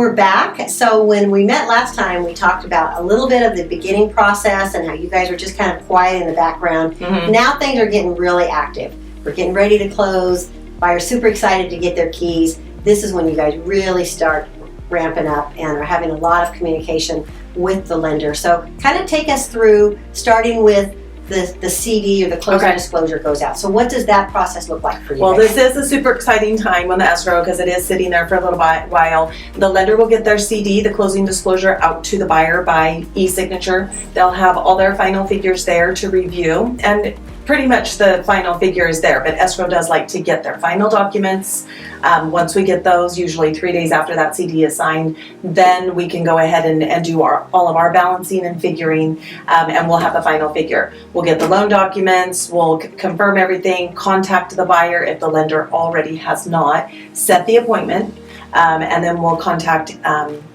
we're back. So when we met last time, we talked about a little bit of the beginning process and how you guys were just kind of quiet in the background. Now things are getting really active. We're getting ready to close. Buyers super excited to get their keys. This is when you guys really start ramping up and are having a lot of communication with the lender. So kind of take us through, starting with the CD or the closing disclosure goes out. So what does that process look like for you? Well, this is a super exciting time when the escrow, because it is sitting there for a little while. The lender will get their CD, the closing disclosure, out to the buyer by e-signature. They'll have all their final figures there to review, and pretty much the final figure is there, but escrow does like to get their final documents. Once we get those, usually 3 days after that CD is signed, then we can go ahead and do all of our balancing and figuring, and we'll have the final figure. We'll get the loan documents, we'll confirm everything, contact the buyer if the lender already has not, set the appointment, and then we'll contact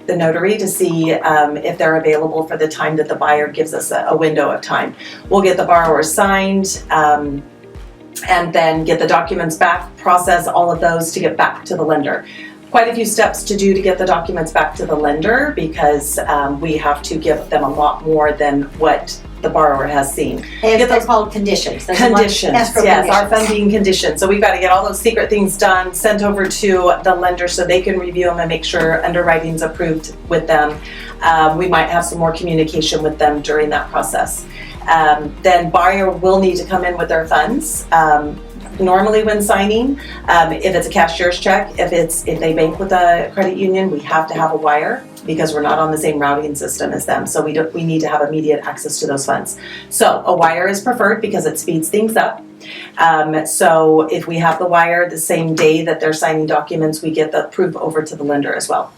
the notary to see if they're available for the time that the buyer gives us a window of time. We'll get the borrower signed, and then get the documents back, process all of those to get back to the lender. Quite a few steps to do to get the documents back to the lender, because we have to give them a lot more than what the borrower has seen. And they're called conditions. Conditions, yes, our funding conditions. So we've got to get all those secret things done, sent over to the lender so they can review them and make sure underwriting's approved with them. We might have some more communication with them during that process. Then buyer will need to come in with their funds. Normally when signing, if it's a cashier's check, if they bank with a credit union, we have to have a wire, because we're not on the same routing system as them. So we need to have immediate access to those funds. So a wire is preferred because it speeds things up. So if we have the wire the same day that they're signing documents, we get the proof over to the lender as well.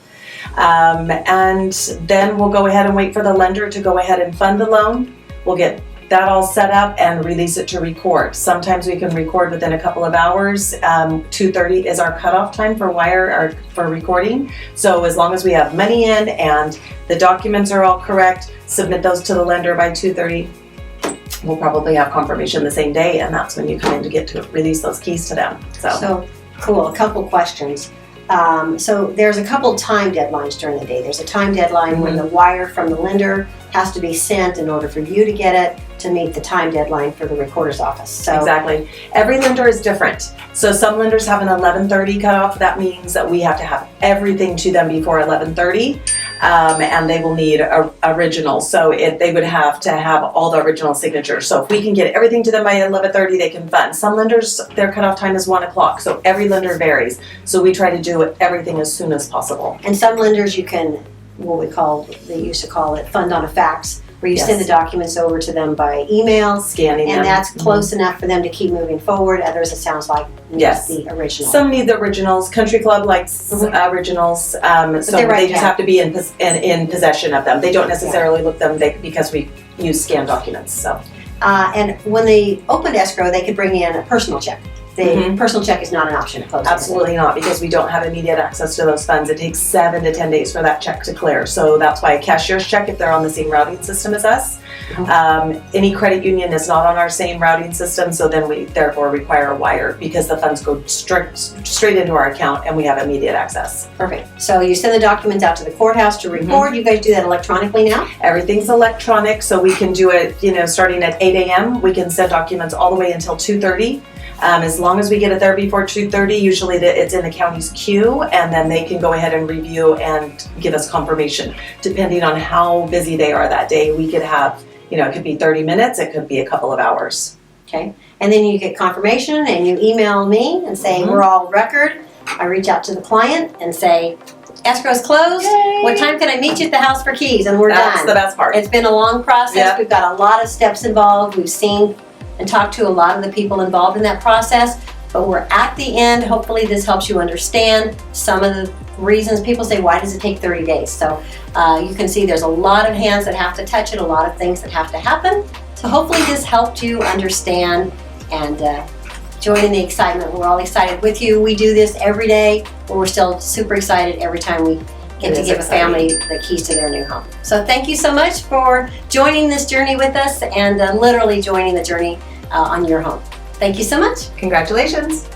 And then we'll go ahead and wait for the lender to go ahead and fund the loan. We'll get that all set up and release it to record. Sometimes we can record within a couple of hours. 2:30 is our cutoff time for wire or for recording. So as long as we have money in and the documents are all correct, submit those to the lender by 2:30. We'll probably have confirmation the same day, and that's when you come in to get to release those keys to them. So cool. A couple questions. So there's a couple time deadlines during the day. There's a time deadline when the wire from the lender has to be sent in order for you to get it to meet the time deadline for the recorder's office. So exactly. Every lender is different. So some lenders have an 11:30 cutoff. That means that we have to have everything to them before 11:30, and they will need originals. So they would have to have all the original signatures. So if we can get everything to them by 11:30, they can fund. Some lenders, their cutoff time is 1 o'clock. So every lender varies. So we try to do everything as soon as possible. And some lenders you can, they used to call it fund on a fax, where you send the documents over to them by email, scanning them. And that's close enough for them to keep moving forward. Others, it sounds like, need the original. Some need the originals. Country Club likes originals, so they just have to be in possession of them. They don't necessarily look them because we use scanned documents. So, and when they opened escrow, they could bring in a personal check. The personal check is not an option at closing. Absolutely not, because we don't have immediate access to those funds. It takes 7 to 10 days for that check to clear. So that's why a cashier's check, if they're on the same routing system as us. Any credit union is not on our same routing system, so then we therefore require a wire, because the funds go straight into our account and we have immediate access. Perfect. So you send the documents out to the courthouse to record. You guys do that electronically now? Everything's electronic, so we can do it, starting at 8 a.m. We can send documents all the way until 2:30. As long as we get it there before 2:30, usually it's in the county's queue, and then they can go ahead and review and give us confirmation. Depending on how busy they are that day, we could have, it could be 30 minutes, it could be a couple of hours. Okay. And then you get confirmation and you email me and say, we're all record. I reach out to the client and say, escrow's closed. Yay. What time can I meet you at the house for keys? And we're done. That's the best part. It's been a long process. We've got a lot of steps involved. We've seen and talk to a lot of the people involved in that process, but we're at the end. Hopefully this helps you understand some of the reasons. People say, why does it take 30 days? So you can see there's a lot of hands that have to touch it, a lot of things that have to happen. So hopefully this helped you understand and join in the excitement. We're all excited with you. We do this every day, but we're still super excited every time we get to give a family the keys to their new home. So thank you so much for joining this journey with us and literally joining the journey on your home. Thank you so much. Congratulations.